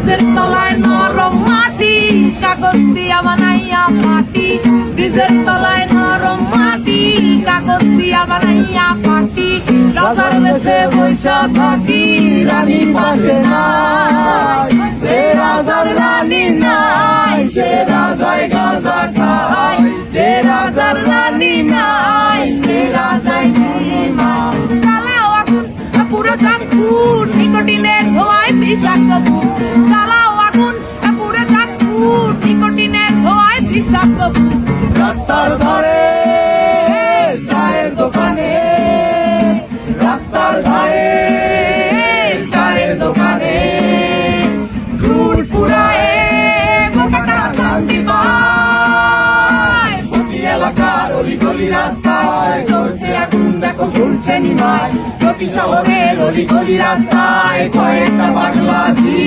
ব্রিজের তলায় নরম মাটি, কাগজ দিয়া বানাইয়া পাটি। ব্রিজের তলায় নরম মাটি, কাগজ দিয়া বানাইয়া পাটি। রাজার বেশে বৈশা থাকি, রানী পাশে নাই। সে রাজার রানী নাই, সে রাজায় গাঁজা খায়। সে রাজার রানী নাই, সে রাজায় ঘুমায়। চালাও আগুন পুরো চাঁদপুর, নিকোটিনের ধোঁয়ায় বিষাক্ত বুক। চালাও আগুন পুরো চাঁদপুর, নিকোটিনের ধোঁয়ায় বিষাক্ত বুক। রাস্তার ধারে চায়ের দোকানে, রাস্তার ধারে চায়ের দোকানে ফুট ফুরায়ে বোকাটা শান্তি পায়। প্রতি এলাকার অলিগলি রাস্তায় চলছে আগুন, দেখো ঘুরছে নিমায়। প্রতি শহরের অলিগলি রাস্তায় কয়েকটা পাগলা জি